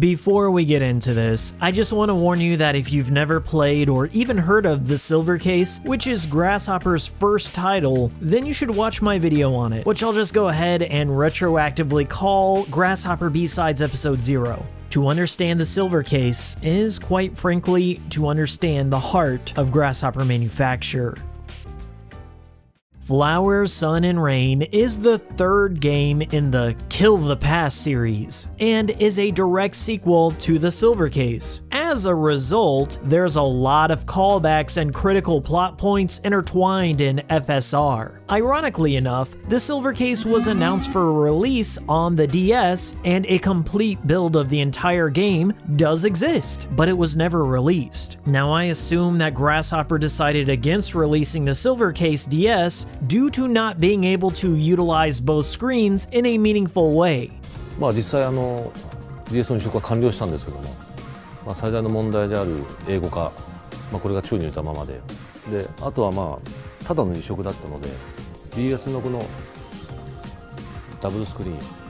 Before we get into this, I just want to warn you that if you've never played or even heard of The Silver Case, which is Grasshopper's first title, then you should watch my video on it, which I'll just go ahead and retroactively call Grasshopper B-Sides Episode 0. To understand The Silver Case is, quite frankly, to understand the heart of Grasshopper Manufacture. Flower, Sun, and Rain is the third game in the Kill the Past series, and is a direct sequel to The Silver Case. As a result, there's a lot of callbacks and critical plot points intertwined in FSR. Ironically enough, The Silver Case was announced for release on the DS, and a complete build of the entire game does exist, but it was never released. Now I assume that Grasshopper decided against releasing the Silver Case DS due to not being able to utilize both screens in a meaningful way. 実際DS の移植は完了したんですけども、最大の問題である英語化、これが宙に浮いたままで、あとはただの移植だったので、DS のこのダブルスクリーン。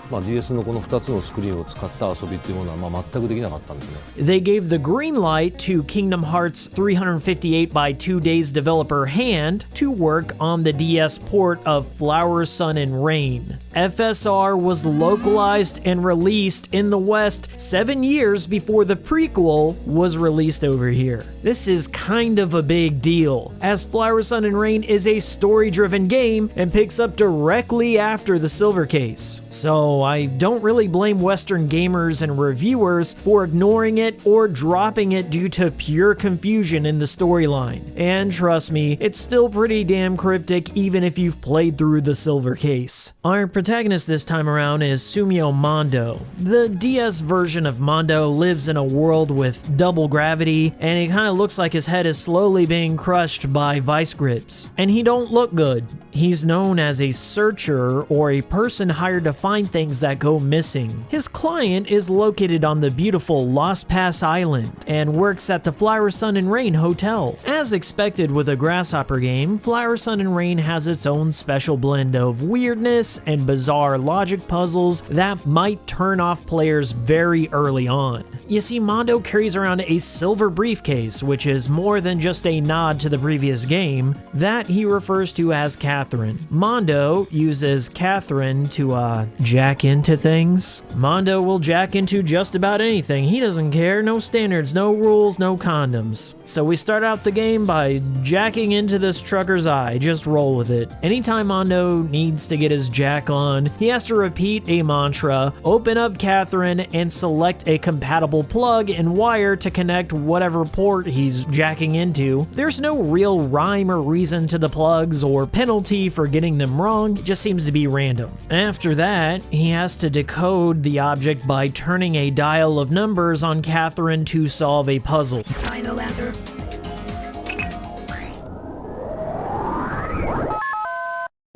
DS のこの2つのスクリーンを使った遊びっていうものは全くできなかったんですね。They gave the green light to Kingdom Hearts 358 by 2 Days developer Hand to work on the DS port of Flower, Sun, and Rain. FSR was localized and released in the West 7 years before the prequel was released over here. This is kind of a big deal, as Flower, Sun, and Rain is a story-driven game and picks up directly after the Silver Case. So I don't really blame Western gamers and reviewers for ignoring it or dropping it due to pure confusion in the storyline. And trust me, it's still pretty damn cryptic even if you've played through the Silver Case. Our protagonist this time around is Sumio Mondo. The DS version of Mondo lives in a world with double gravity, and it kind of looks like his head is slowly being crushed by vice grips. And he don't look good. He's known as a searcher, or a person hired to find things that go missing. His client is located on the beautiful Lost Pass Island and works at the Flower, Sun, and Rain Hotel. As expected with a Grasshopper game, Flower, Sun, and Rain has its own special blend of weirdness and bizarre logic puzzles that might turn off players very early on. You see, Mondo carries around a silver briefcase, which is more than just a nod to the previous game, that he refers to as Catherine. Mondo uses Catherine to jack into things. Mondo will jack into just about anything. He doesn't care. No standards, no rules, no condoms. So we start out the game by jacking into this trucker's eye. Just roll with it. Anytime Mondo needs to get his jack on, he has to repeat a mantra, open up Catherine, and select a compatible plug and wire to connect whatever port he's jacking into. There's no real rhyme or reason to the plugs or penalty for getting them wrong. It just seems to be random. After that, he has to decode the object by turning a dial of numbers on Catherine to solve a puzzle. Final answer.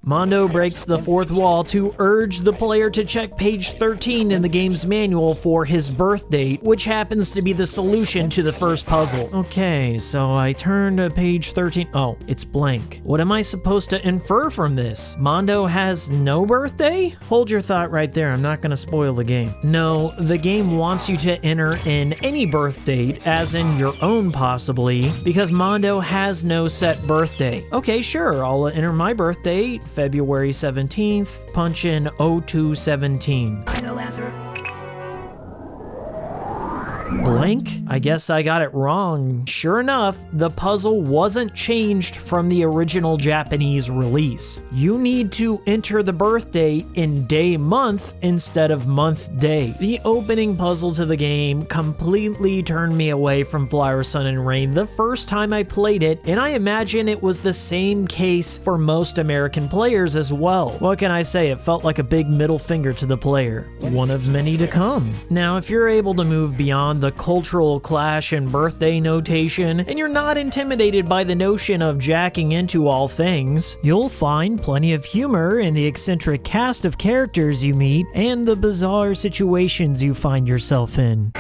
Mondo breaks the fourth wall to urge the player to check page 13 in the game's manual for his birth date, which happens to be the solution to the first puzzle. Okay, so I turn to page 13. Oh, it's blank. What am I supposed to infer from this? Mondo has no birthday? Hold your thought right there. I'm not going to spoil the game. No, the game wants you to enter in any birth date, as in your own possibly, because Mondo has no set birthday. Okay, sure, I'll enter my birth date, February 17th, punch in 0217. Final answer. Blank? I guess I got it wrong. Sure enough, the puzzle wasn't changed from the original Japanese release. You need to enter the birth date in day month instead of month day. The opening puzzle to the game completely turned me away from Flower, Sun, and Rain the first time I played it, and I imagine it was the same case for most American players as well. What can I say? It felt like a big middle finger to the player. One of many to come. Now, if you're able to move beyond the cultural clash and birthday notation, and you're not intimidated by the notion of jacking into all things, you'll find plenty of humor in the eccentric cast of characters you meet and the bizarre situations you find yourself in.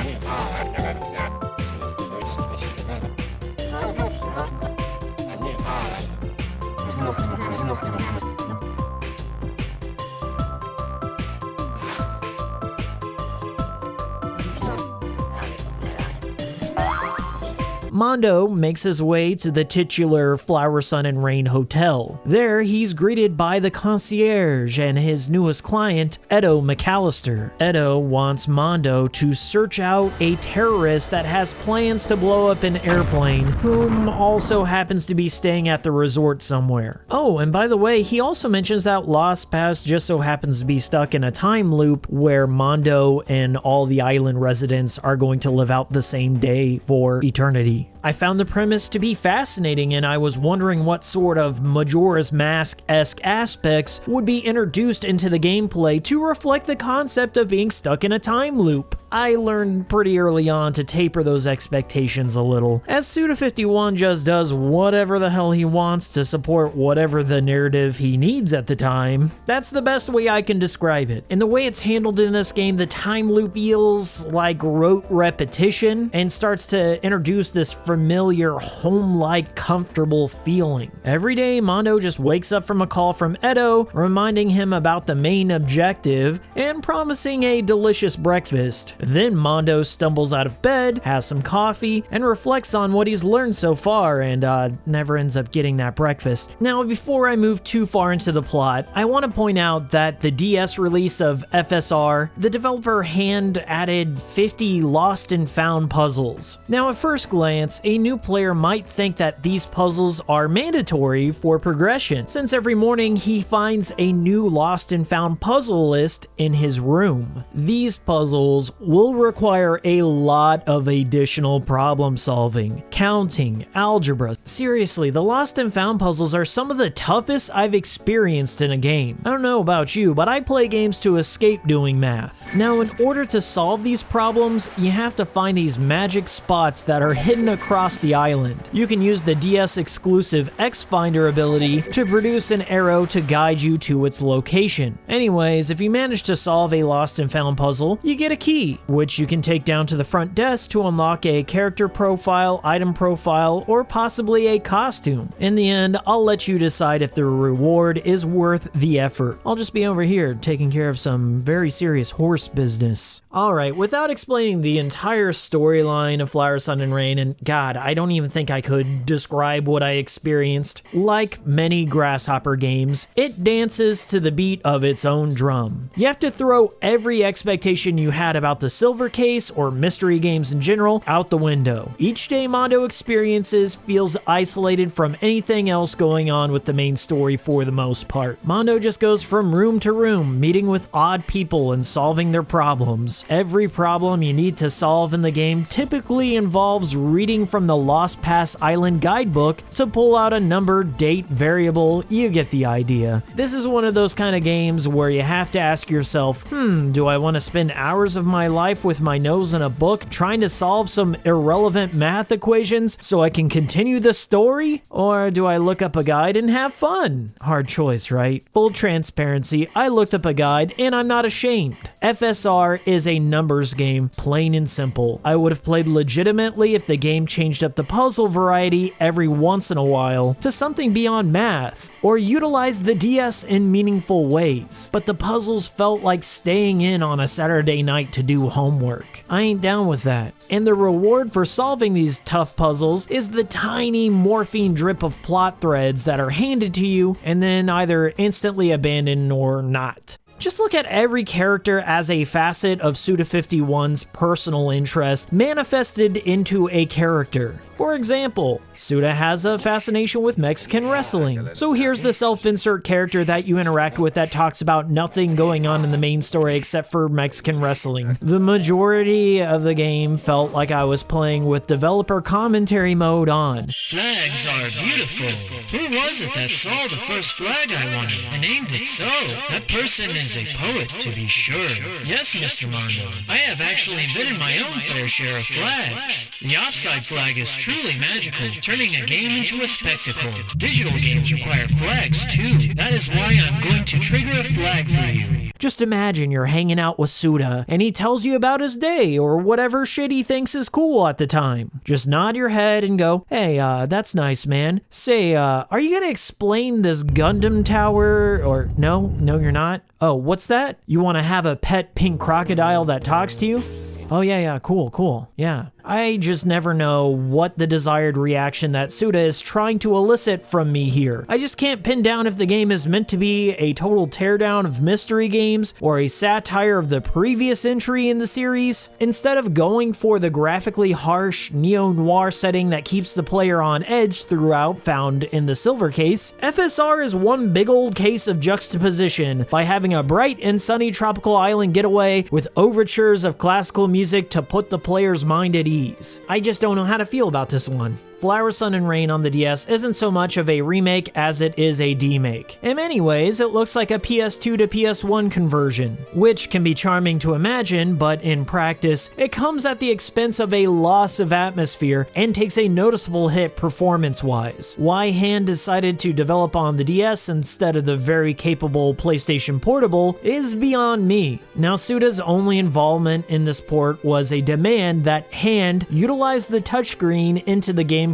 Mondo makes his way to the titular Flower, Sun, and Rain Hotel. There, he's greeted by the concierge and his newest client, Edo McAllister. Edo wants Mondo to search out a terrorist that has plans to blow up an airplane, whom also happens to be staying at the resort somewhere. Oh, and by the way, he also mentions that Lost Pass just so happens to be stuck in a time loop where Mondo and all the island residents are going to live out the same day for eternity. I found the premise to be fascinating, and I was wondering what sort of Majora's Mask-esque aspects would be introduced into the gameplay to reflect the concept of being stuck in a time loop. I learned pretty early on to taper those expectations a little, as Suda51 just does whatever the hell he wants to support whatever the narrative he needs at the time. That's the best way I can describe it. And the way it's handled in this game, the time loop feels like rote repetition and starts to introduce this familiar, home-like, comfortable feeling. Every day, Mondo just wakes up from a call from Edo, reminding him about the main objective and promising a delicious breakfast. Then Mondo stumbles out of bed, has some coffee, and reflects on what he's learned so far and never ends up getting that breakfast. Now, before I move too far into the plot, I want to point out that the DS release of FSR, the developer hand-added 50 lost and found puzzles. Now, at first glance, a new player might think that these puzzles are mandatory for progression, since every morning he finds a new lost and found puzzle list in his room. These puzzles will require a lot of additional problem solving, counting, algebra. Seriously, the lost and found puzzles are some of the toughest I've experienced in a game. I don't know about you, but I play games to escape doing math. Now, in order to solve these problems, you have to find these magic spots that are hidden across the island. You can use the DS exclusive X-Finder ability to produce an arrow to guide you to its location. Anyways, if you manage to solve a lost and found puzzle, you get a key, which you can take down to the front desk to unlock a character profile, item profile, or possibly a costume. In the end, I'll let you decide if the reward is worth the effort. I'll just be over here taking care of some very serious horse business. Alright, without explaining the entire storyline of Flower, Sun, and Rain, and God, I don't even think I could describe what I experienced. Like many Grasshopper games, it dances to the beat of its own drum. You have to throw every expectation you had about the Silver Case or mystery games in general out the window. Each day Mondo experiences feels isolated from anything else going on with the main story for the most part. Mondo just goes from room to room, meeting with odd people and solving their problems. Every problem you need to solve in the game typically involves reading from the Lost Pass Island guidebook to pull out a number, date, variable. You get the idea. This is one of those kind of games where you have to ask yourself, do I want to spend hours of my life with my nose in a book trying to solve some irrelevant math equations so I can continue the story? Or do I look up a guide and have fun? Hard choice, right? Full transparency, I looked up a guide and I'm not ashamed. FSR is a numbers game, plain and simple. I would have played legitimately if the game changed up the puzzle variety every once in a while to something beyond math, or utilized the DS in meaningful ways. But the puzzles felt like staying in on a Saturday night to do homework. I ain't down with that. And the reward for solving these tough puzzles is the tiny morphine drip of plot threads that are handed to you and then either instantly abandoned or not. Just look at every character as a facet of Suda51's personal interest manifested into a character. For example, Suda has a fascination with Mexican wrestling, so here's the self-insert character that you interact with that talks about nothing going on in the main story except for Mexican wrestling. The majority of the game felt like I was playing with developer commentary mode on. Flags are beautiful. Who was it that saw the first flag I wanted and named it so? That person is a poet, to be sure. Yes, Mr. Mondo, I have actually invented my own fair share of flags. The offside flag is truly magical, turning a game into a spectacle. Digital games require flags too. That is why I'm going to trigger a flag for you. Just imagine you're hanging out with Suda and he tells you about his day or whatever shit he thinks is cool at the time. Just nod your head and go, hey, that's nice, man. Say, are you gonna explain this Gundam tower? Or no, you're not. Oh, what's that? You want to have a pet pink crocodile that talks to you? Oh yeah, cool, yeah. I just never know what the desired reaction that Suda is trying to elicit from me here. I just can't pin down if the game is meant to be a total teardown of mystery games or a satire of the previous entry in the series. Instead of going for the graphically harsh neo-noir setting that keeps the player on edge throughout found in the silver case, FSR is one big old case of juxtaposition by having a bright and sunny tropical island getaway with overtures of classical music to put the player's mind at ease. I just don't know how to feel about this one. Flower, Sun, and Rain on the DS isn't so much of a remake as it is a demake. In many ways, it looks like a PS2 to PS1 conversion, which can be charming to imagine, but in practice, it comes at the expense of a loss of atmosphere and takes a noticeable hit performance-wise. Why Hand decided to develop on the DS instead of the very capable PlayStation Portable is beyond me. Now, Suda's only involvement in this port was a demand that Hand utilize the touchscreen into the gameplay.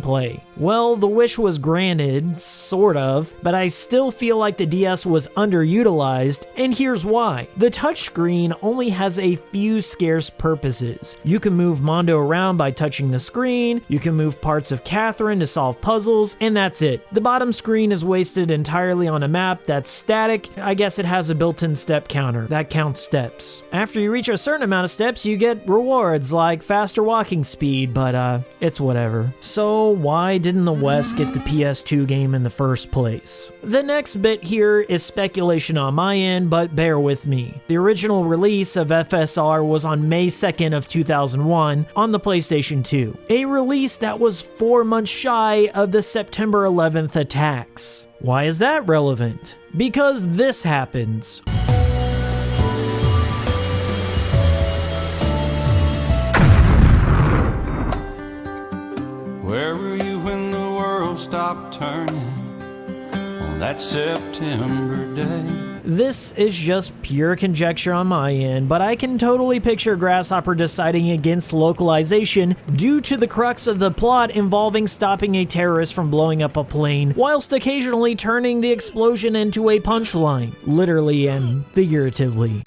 Well, the wish was granted, sort of, but I still feel like the DS was underutilized, and here's why. The touchscreen only has a few scarce purposes. You can move Mondo around by touching the screen, you can move parts of Catherine to solve puzzles, and that's it. The bottom screen is wasted entirely on a map that's static. I guess it has a built-in step counter that counts steps. After you reach a certain amount of steps, you get rewards like faster walking speed, but it's whatever. So why didn't the West get the PS2 game in the first place? The next bit here is speculation on my end, but bear with me. The original release of FSR was on May 2nd of 2001 on the PlayStation 2, a release that was 4 months shy of the September 11th attacks. Why is that relevant? Because this happens. Where were you when the world stopped turning on that September day? This is just pure conjecture on my end, but I can totally picture Grasshopper deciding against localization due to the crux of the plot involving stopping a terrorist from blowing up a plane, whilst occasionally turning the explosion into a punchline, literally and figuratively.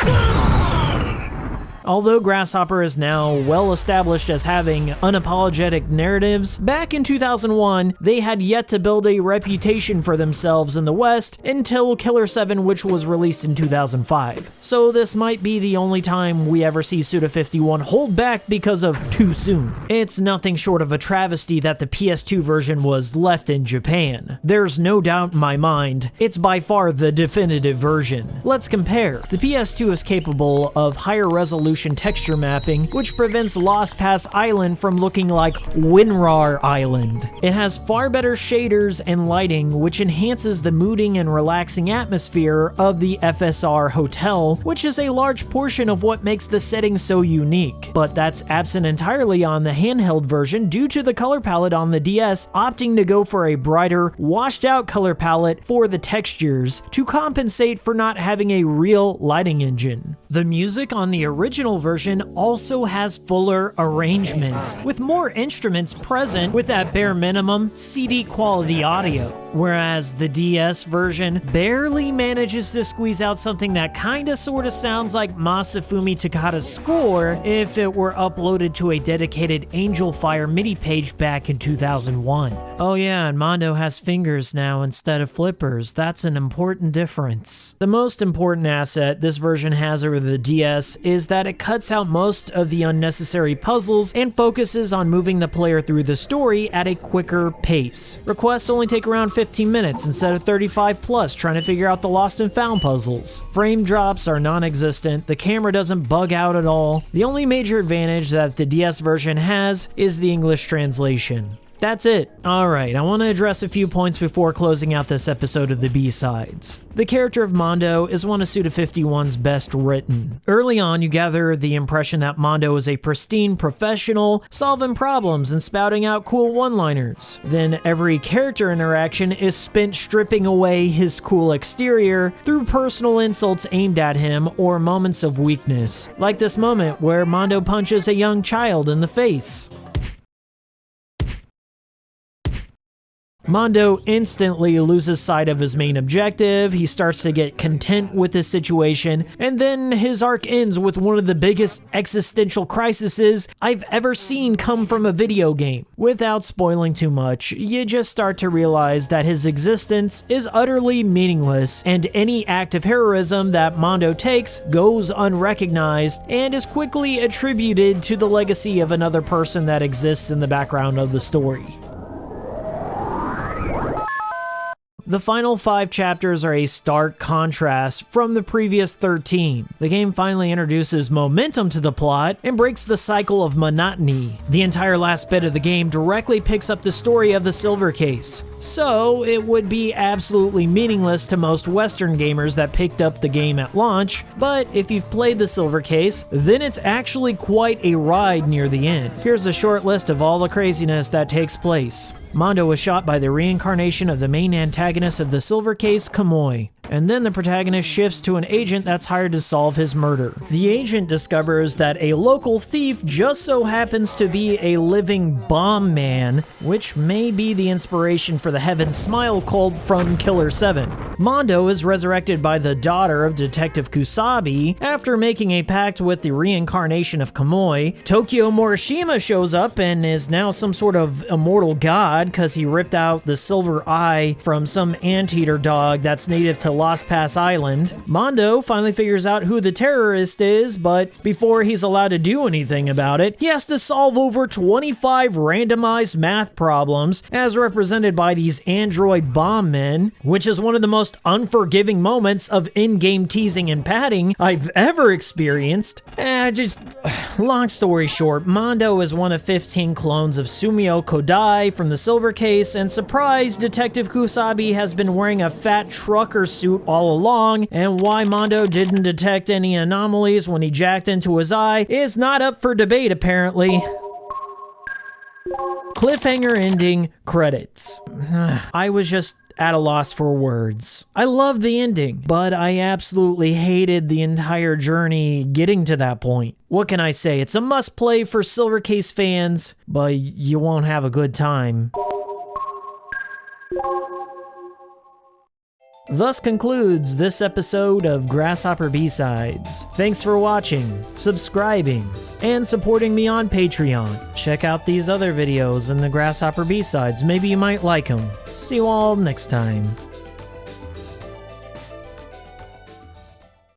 Although Grasshopper is now well established as having unapologetic narratives, back in 2001, they had yet to build a reputation for themselves in the West until Killer 7, which was released in 2005. So this might be the only time we ever see Suda51 hold back because of too soon. It's nothing short of a travesty that the PS2 version was left in Japan. There's no doubt in my mind, it's by far the definitive version. Let's compare. The PS2 is capable of higher resolution texture mapping, which prevents Lost Pass Island from looking like WinRAR Island. It has far better shaders and lighting, which enhances the mooding and relaxing atmosphere of the FSR hotel, which is a large portion of what makes the setting so unique. But that's absent entirely on the handheld version due to the color palette on the DS opting to go for a brighter, washed out color palette for the textures to compensate for not having a real lighting engine. The music on the original version also has fuller arrangements, with more instruments present with that bare minimum CD quality audio, whereas the DS version barely manages to squeeze out something that kinda sorta sounds like Masafumi Takada's score if it were uploaded to a dedicated Angel Fire MIDI page back in 2001. Oh yeah, and Mondo has fingers now instead of flippers. That's an important difference. The most important asset this version has over the DS is that it cuts out most of the unnecessary puzzles and focuses on moving the player through the story at a quicker pace. Requests only take around 15 minutes instead of 35 plus trying to figure out the lost and found puzzles. Frame drops are non-existent, the camera doesn't bug out at all. The only major advantage that the DS version has is the English translation. That's it. Alright, I want to address a few points before closing out this episode of the B-Sides. The character of Mondo is one of Suda51's best written. Early on, you gather the impression that Mondo is a pristine professional, solving problems and spouting out cool one-liners. Then every character interaction is spent stripping away his cool exterior through personal insults aimed at him or moments of weakness, like this moment where Mondo punches a young child in the face. Mondo instantly loses sight of his main objective, he starts to get content with his situation, and then his arc ends with one of the biggest existential crises I've ever seen come from a video game. Without spoiling too much, you just start to realize that his existence is utterly meaningless, and any act of heroism that Mondo takes goes unrecognized and is quickly attributed to the legacy of another person that exists in the background of the story. The final 5 chapters are a stark contrast from the previous 13. The game finally introduces momentum to the plot and breaks the cycle of monotony. The entire last bit of the game directly picks up the story of the Silver Case, so it would be absolutely meaningless to most Western gamers that picked up the game at launch, but if you've played the Silver Case, then it's actually quite a ride near the end. Here's a short list of all the craziness that takes place. Mondo was shot by the reincarnation of the main antagonist of the Silver Case, Kamoi, and then the protagonist shifts to an agent that's hired to solve his murder. The agent discovers that a local thief just so happens to be a living bomb man, which may be the inspiration for the Heaven Smile cult from Killer 7. Mondo is resurrected by the daughter of Detective Kusabi after making a pact with the reincarnation of Kamoi. Tokyo Morishima shows up and is now some sort of immortal god because he ripped out the silver eye from some anteater dog that's native to Lost Pass Island. Mondo finally figures out who the terrorist is, but before he's allowed to do anything about it, he has to solve over 25 randomized math problems as represented by these android bomb men, which is one of the most unforgiving moments of in-game teasing and padding I've ever experienced. Long story short, Mondo is one of 15 clones of Sumio Kodai from the Silver Case, and surprise, Detective Kusabi has been wearing a fat trucker suit all along, and why Mondo didn't detect any anomalies when he jacked into his eye is not up for debate apparently. Cliffhanger ending, credits. I was just at a loss for words. I loved the ending, but I absolutely hated the entire journey getting to that point. What can I say? It's a must-play for Silver Case fans, but you won't have a good time. Thus concludes this episode of Grasshopper B-Sides. Thanks for watching, subscribing, and supporting me on Patreon. Check out these other videos in the Grasshopper B-Sides, maybe you might like them. See you all next time.